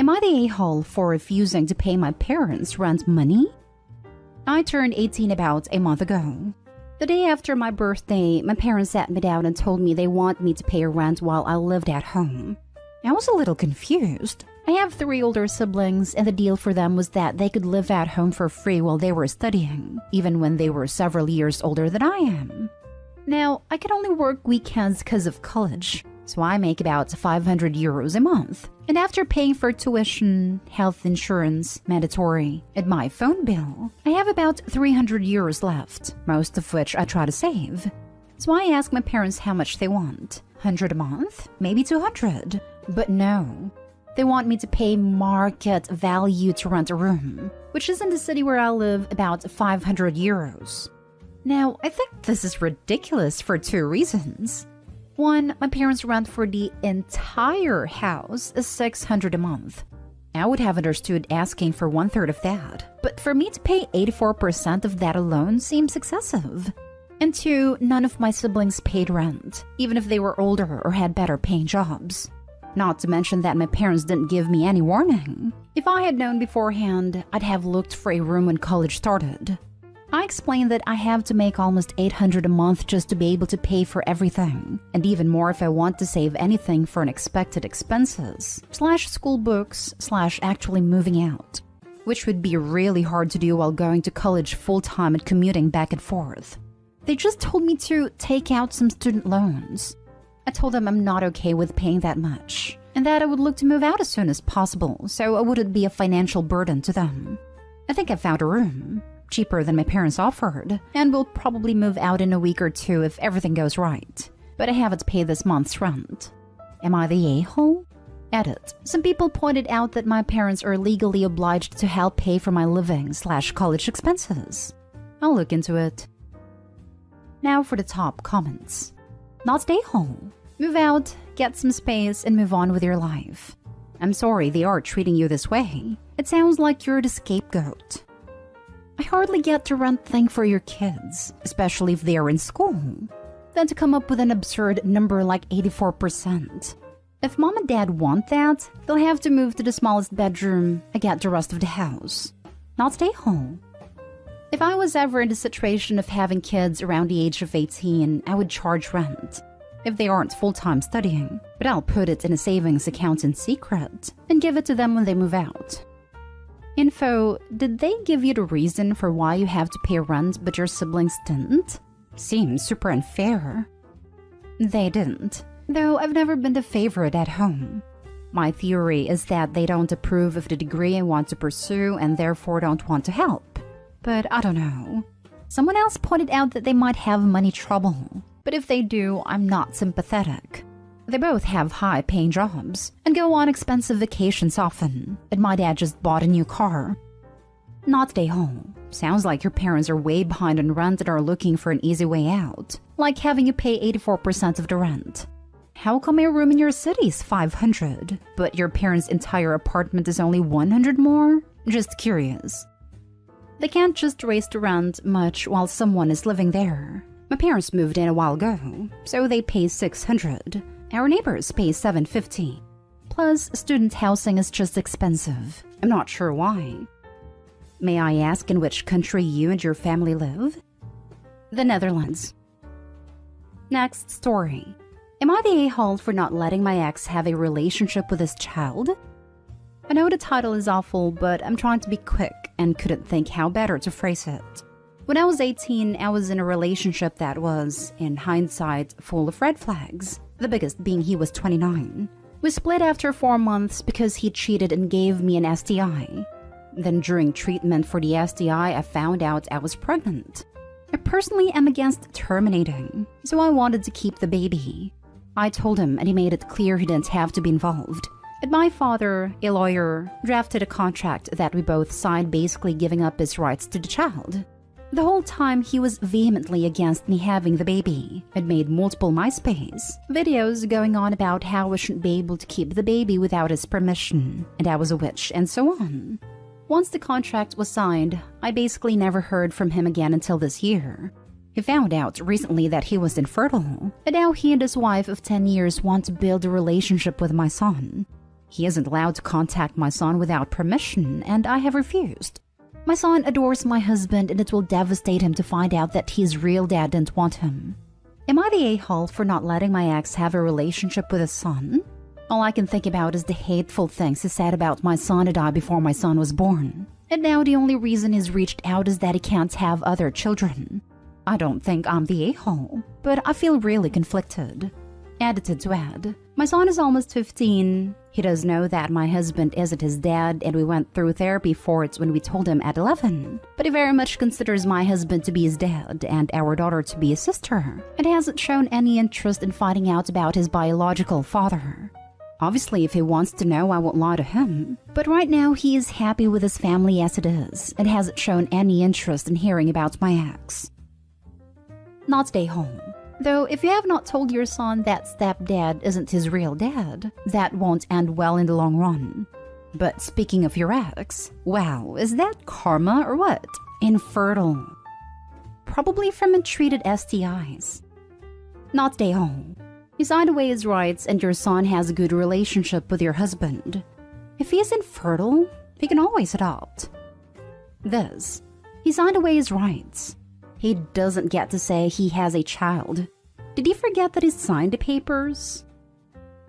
Am I the a-hole for refusing to pay my parents' rent money? I turned 18 about a month ago. The day after my birthday, my parents sat me down and told me they want me to pay rent while I lived at home. I was a little confused. I have 3 older siblings, and the deal for them was that they could live at home for free while they were studying, even when they were several years older than I am. Now, I can only work weekends because of college, so I make about 500 euros a month. And after paying for tuition, health insurance, mandatory, and my phone bill, I have about 300 euros left, most of which I try to save. So I ask my parents how much they want. 100 a month? Maybe 200. But no. They want me to pay market value to rent a room, which is in the city where I live about 500 euros. Now, I think this is ridiculous for 2 reasons. 1, my parents' rent for the entire house is 600 a month. I would have understood asking for 1/3 of that, but for me to pay 84% of that alone seems excessive. And 2, none of my siblings paid rent, even if they were older or had better paying jobs. Not to mention that my parents didn't give me any warning. If I had known beforehand, I'd have looked for a room when college started. I explained that I have to make almost 800 a month just to be able to pay for everything, and even more if I want to save anything for unexpected expenses, /school books, /actually moving out, which would be really hard to do while going to college full-time and commuting back and forth. They just told me to take out some student loans. I told them I'm not okay with paying that much, and that I would look to move out as soon as possible so I wouldn't be a financial burden to them. I think I found a room, cheaper than my parents offered, and will probably move out in a week or 2 if everything goes right. But I haven't paid this month's rent. Am I the a-hole? Edit. Some people pointed out that my parents are legally obliged to help pay for my living/college expenses. I'll look into it. Now for the top comments. Not the a-hole. Move out, get some space, and move on with your life. I'm sorry they are treating you this way. It sounds like you're the scapegoat. I hardly get to rent thing for your kids, especially if they are in school. Then to come up with an absurd number like 84%. If mom and dad want that, they'll have to move to the smallest bedroom and get the rest of the house. Not stay home. If I was ever in the situation of having kids around the age of 18, I would charge rent. If they aren't full-time studying, but I'll put it in a savings account in secret and give it to them when they move out. Info, did they give you the reason for why you have to pay rent but your siblings didn't? Seems super unfair. They didn't, though I've never been the favorite at home. My theory is that they don't approve of the degree I want to pursue and therefore don't want to help. But I don't know. Someone else pointed out that they might have money trouble, but if they do, I'm not sympathetic. They both have high-paying jobs and go on expensive vacations often, and my dad just bought a new car. Not stay home. Sounds like your parents are way behind on rent and are looking for an easy way out, like having you pay 84% of the rent. How come a room in your city is 500, but your parents' entire apartment is only 100 more? Just curious. They can't just raise the rent much while someone is living there. My parents moved in a while ago, so they pay 600. Our neighbors pay 750. Plus, student housing is just expensive. I'm not sure why. May I ask in which country you and your family live? The Netherlands. Next story. Am I the a-hole for not letting my ex have a relationship with his child? I know the title is awful, but I'm trying to be quick and couldn't think how better to phrase it. When I was 18, I was in a relationship that was, in hindsight, full of red flags, the biggest being he was 29. We split after 4 months because he cheated and gave me an STI. Then during treatment for the STI, I found out I was pregnant. I personally am against terminating, so I wanted to keep the baby. I told him and he made it clear he didn't have to be involved. And my father, a lawyer, drafted a contract that we both signed, basically giving up his rights to the child. The whole time he was vehemently against me having the baby and made multiple MySpace videos going on about how I shouldn't be able to keep the baby without his permission, and I was a witch, and so on. Once the contract was signed, I basically never heard from him again until this year. He found out recently that he was infertile, and now he and his wife of 10 years want to build a relationship with my son. He isn't allowed to contact my son without permission, and I have refused. My son adores my husband, and it will devastate him to find out that his real dad didn't want him. Am I the a-hole for not letting my ex have a relationship with his son? All I can think about is the hateful things he said about my son and I before my son was born. And now the only reason he's reached out is that he can't have other children. I don't think I'm the a-hole, but I feel really conflicted. Edited to add, my son is almost 15. He does know that my husband isn't his dad, and we went through therapy for it when we told him at 11. But he very much considers my husband to be his dad and our daughter to be his sister, and hasn't shown any interest in finding out about his biological father. Obviously, if he wants to know, I won't lie to him. But right now, he is happy with his family as it is, and hasn't shown any interest in hearing about my ex. Not stay home. Though, if you have not told your son that stepdad isn't his real dad, that won't end well in the long run. But speaking of your ex, wow, is that karma or what? Infertile. Probably from untreated STIs. Not stay home. You signed away his rights and your son has a good relationship with your husband. If he is infertile, he can always adopt. This, he signed away his rights. He doesn't get to say he has a child. Did he forget that he signed the papers?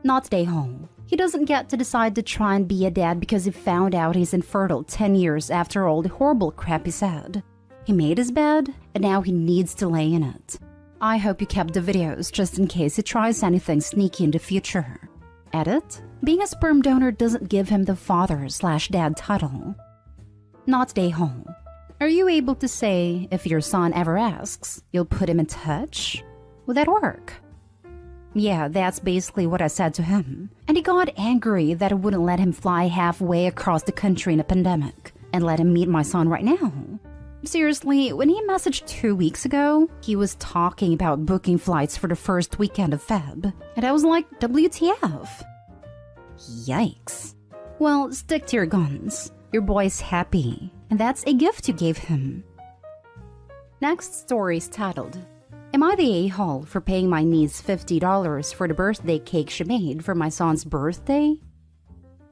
Not stay home. He doesn't get to decide to try and be a dad because he found out he's infertile 10 years after all the horrible crap he said. He made his bed, and now he needs to lay in it. I hope you kept the videos just in case he tries anything sneaky in the future. Edit: being a sperm donor doesn't give him the father/dad title. Not stay home. Are you able to say, if your son ever asks, you'll put him in touch? Would that work? Yeah, that's basically what I said to him. And he got angry that I wouldn't let him fly halfway across the country in a pandemic and let him meet my son right now. Seriously, when he messaged 2 weeks ago, he was talking about booking flights for the first weekend of Feb. And I was like, WTF? Yikes. Well, stick to your guns. Your boy's happy, and that's a gift you gave him. Next story is titled, Am I the a-hole for paying my niece $50 for the birthday cake she made for my son's birthday?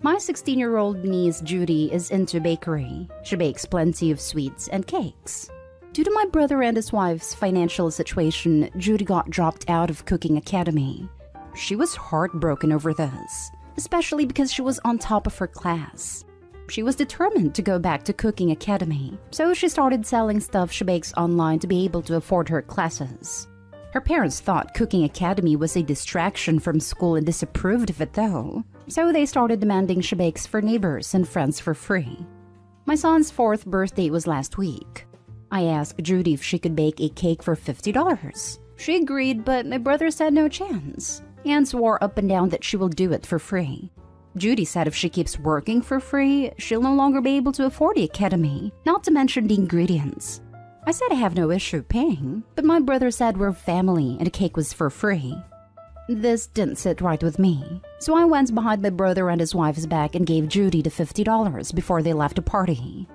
My 16-year-old niece Judy is into bakery. She bakes plenty of sweets and cakes. Due to my brother and his wife's financial situation, Judy got dropped out of cooking academy. She was heartbroken over this, especially because she was on top of her class. She was determined to go back to cooking academy, so she started selling stuff she bakes online to be able to afford her classes. Her parents thought cooking academy was a distraction from school and disapproved of it though, so they started demanding she bakes for neighbors and friends for free. My son's 4th birthday was last week. I asked Judy if she could bake a cake for $50. She agreed, but my brother said no chance, and swore up and down that she will do it for free. Judy said if she keeps working for free, she'll no longer be able to afford the academy, not to mention the ingredients. I said I have no issue paying, but my brother said we're family and the cake was for free. This didn't sit right with me, so I went behind my brother and his wife's back and gave Judy the $50 before they left the party.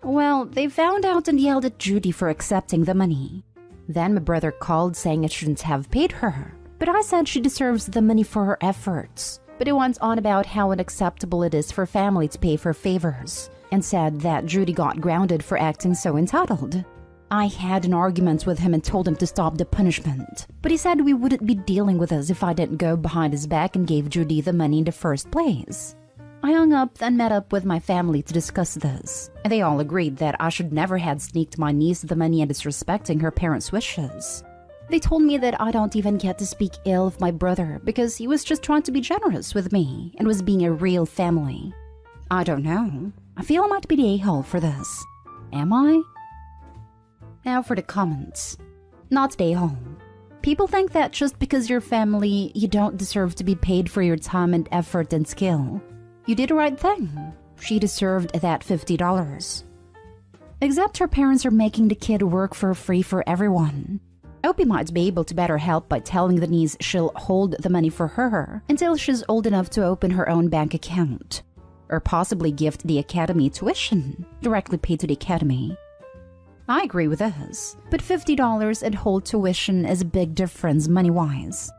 Well, they found out and yelled at Judy for accepting the money. Then my brother called saying I shouldn't have paid her, but I said she deserves the money for her efforts. But he went on about how unacceptable it is for family to pay for favors, and said that Judy got grounded for acting so entitled. I had an argument with him and told him to stop the punishment, but he said we wouldn't be dealing with us if I didn't go behind his back and gave Judy the money in the first place. I hung up and met up with my family to discuss this, and they all agreed that I should never have sneaked my niece the money and disrespecting her parents' wishes. They told me that I don't even get to speak ill of my brother because he was just trying to be generous with me and was being a real family. I don't know. I feel I might be the a-hole for this. Am I? Now for the comments. Not the a-hole. People think that just because you're family, you don't deserve to be paid for your time and effort and skill. You did the right thing. She deserved that $50. Except her parents are making the kid work for free for everyone. I hope he might be able to better help by telling the niece she'll hold the money for her until she's old enough to open her own bank account. Or possibly gift the academy tuition, directly paid to the academy. I agree with this, but $50 and hold tuition is a big difference money-wise.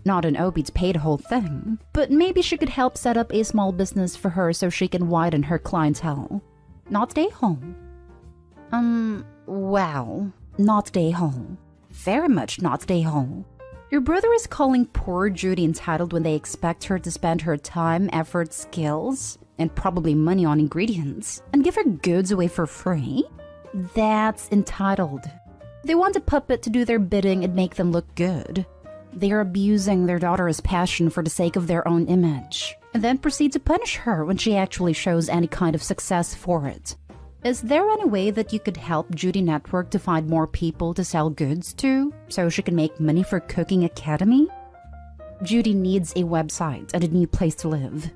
Not an OB to pay the whole thing, but maybe she could help set up a small business for her so she can widen her clientele. Not stay home. Wow. Not stay home. Very much not stay home. Your brother is calling poor Judy entitled when they expect her to spend her time, effort, skills, and probably money on ingredients, and give her goods away for free? That's entitled. They want a puppet to do their bidding and make them look good. They are abusing their daughter's passion for the sake of their own image, and then proceed to punish her when she actually shows any kind of success for it. Is there any way that you could help Judy Network to find more people to sell goods to, so she can make money for Cooking Academy? Judy needs a website and a new place to live.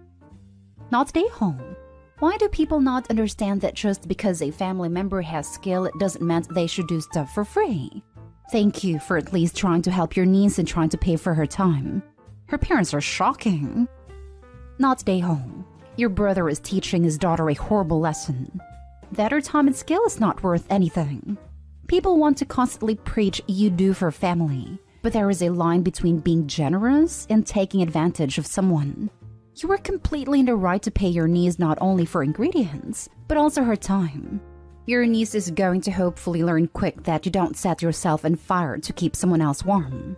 Not stay home. Why do people not understand that just because a family member has skill, it doesn't mean they should do stuff for free? Thank you for at least trying to help your niece and trying to pay for her time. Her parents are shocking. Not stay home. Your brother is teaching his daughter a horrible lesson. That her time and skill is not worth anything. People want to constantly preach you do for family, but there is a line between being generous and taking advantage of someone. You are completely in the right to pay your niece not only for ingredients, but also her time. Your niece is going to hopefully learn quick that you don't set yourself on fire to keep someone else warm.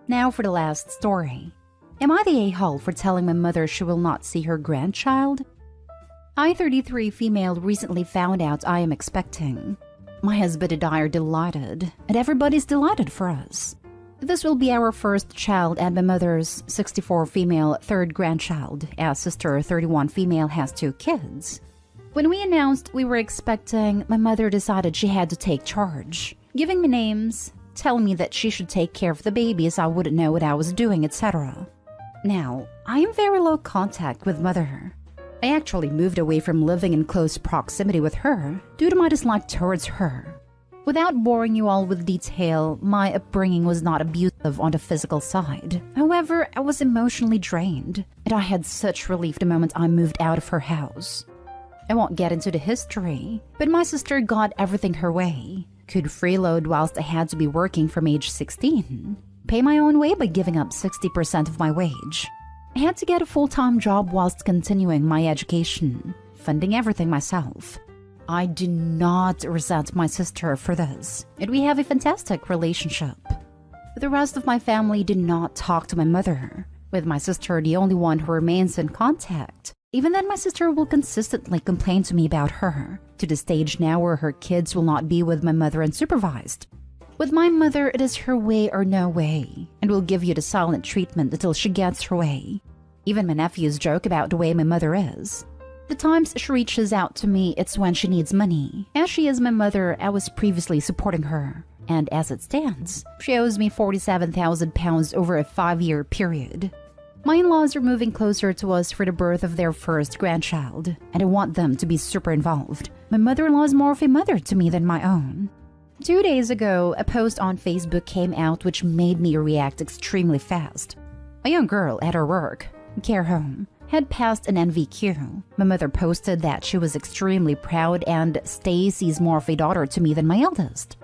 Now for the last story. Am I the a-hole for telling my mother she will not see her grandchild? I, 33 female, recently found out I am expecting. My husband and I are delighted, and everybody's delighted for us. This will be our first child and my mother's 64 female third grandchild, as sister 31 female has 2 kids. When we announced we were expecting, my mother decided she had to take charge, giving me names, telling me that she should take care of the babies, I wouldn't know what I was doing, etc. Now, I am very low contact with mother. I actually moved away from living in close proximity with her due to my dislike towards her. Without boring you all with detail, my upbringing was not abusive on the physical side. However, I was emotionally drained, and I had such relief the moment I moved out of her house. I won't get into the history, but my sister got everything her way. Could freeload whilst I had to be working from age 16. Pay my own way by giving up 60% of my wage. I had to get a full-time job whilst continuing my education, funding everything myself. I do not resent my sister for this, and we have a fantastic relationship. But the rest of my family did not talk to my mother, with my sister the only one who remains in contact. Even then, my sister will consistently complain to me about her, to the stage now where her kids will not be with my mother unsupervised. With my mother, it is her way or no way, and will give you the silent treatment until she gets her way. Even my nephews joke about the way my mother is. The times she reaches out to me, it's when she needs money. As she is my mother, I was previously supporting her, and as it stands, she owes me £47,000 over a 5-year period. My in-laws are moving closer to us for the birth of their first grandchild, and I want them to be super involved. My mother-in-law is more of a mother to me than my own. 2 days ago, a post on Facebook came out which made me react extremely fast. A young girl at her work, care home, had passed an NVQ. My mother posted that she was extremely proud and Stacy's more of a daughter to me than my eldest.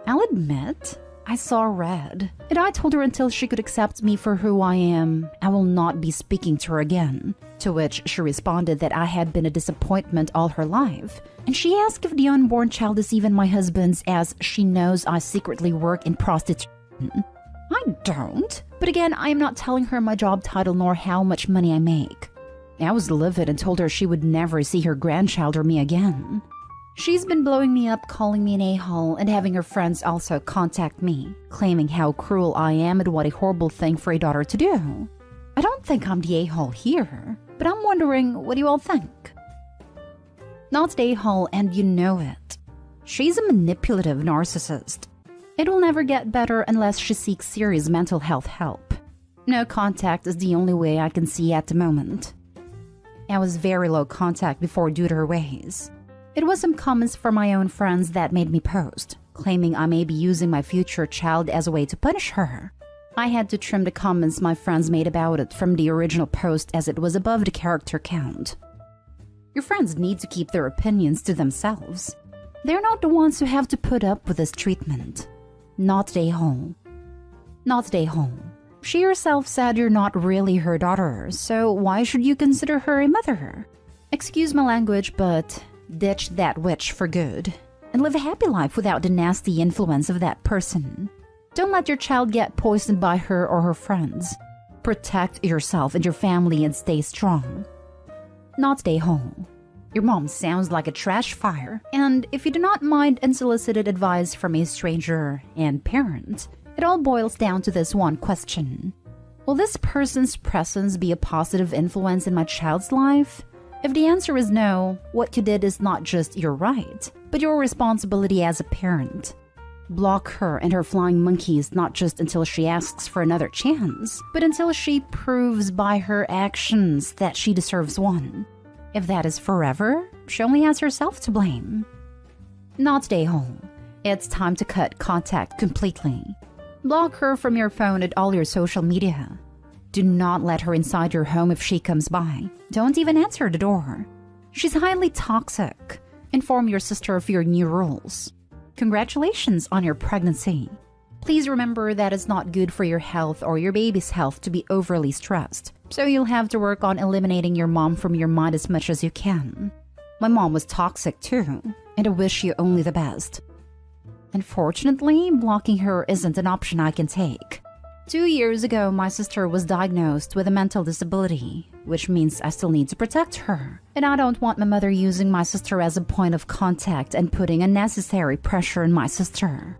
I'll admit, I saw red, and I told her until she could accept me for who I am, I will not be speaking to her again. To which she responded that I had been a disappointment all her life, and she asked if the unborn child is even my husband's, as she knows I secretly work in prostitution. I don't, but again, I am not telling her my job title nor how much money I make. I was livid and told her she would never see her grandchild or me again. She's been blowing me up, calling me an a-hole, and having her friends also contact me, claiming how cruel I am and what a horrible thing for a daughter to do. I don't think I'm the a-hole here, but I'm wondering, what do you all think? Not the a-hole, and you know it. She's a manipulative narcissist. It will never get better unless she seeks serious mental health help. No contact is the only way I can see at the moment. I was very low contact before due to her ways. It was some comments from my own friends that made me post, claiming I may be using my future child as a way to punish her. I had to trim the comments my friends made about it from the original post as it was above the character count. Your friends need to keep their opinions to themselves. They're not the ones who have to put up with this treatment. Not stay home. Not stay home. She herself said you're not really her daughter, so why should you consider her a mother? Excuse my language, but ditch that witch for good and live a happy life without the nasty influence of that person. Don't let your child get poisoned by her or her friends. Protect yourself and your family and stay strong. Not stay home. Your mom sounds like a trash fire, and if you do not mind unsolicited advice from a stranger and parent, it all boils down to this one question. Will this person's presence be a positive influence in my child's life? If the answer is no, what you did is not just your right, but your responsibility as a parent. Block her and her flying monkeys not just until she asks for another chance, but until she proves by her actions that she deserves one. If that is forever, she only has herself to blame. Not stay home. It's time to cut contact completely. Block her from your phone and all your social media. Do not let her inside your home if she comes by. Don't even answer the door. She's highly toxic. Inform your sister of your new rules. Congratulations on your pregnancy. Please remember that it's not good for your health or your baby's health to be overly stressed, so you'll have to work on eliminating your mom from your mind as much as you can. My mom was toxic too, and I wish you only the best. Unfortunately, blocking her isn't an option I can take. 2 years ago, my sister was diagnosed with a mental disability, which means I still need to protect her. And I don't want my mother using my sister as a point of contact and putting unnecessary pressure on my sister.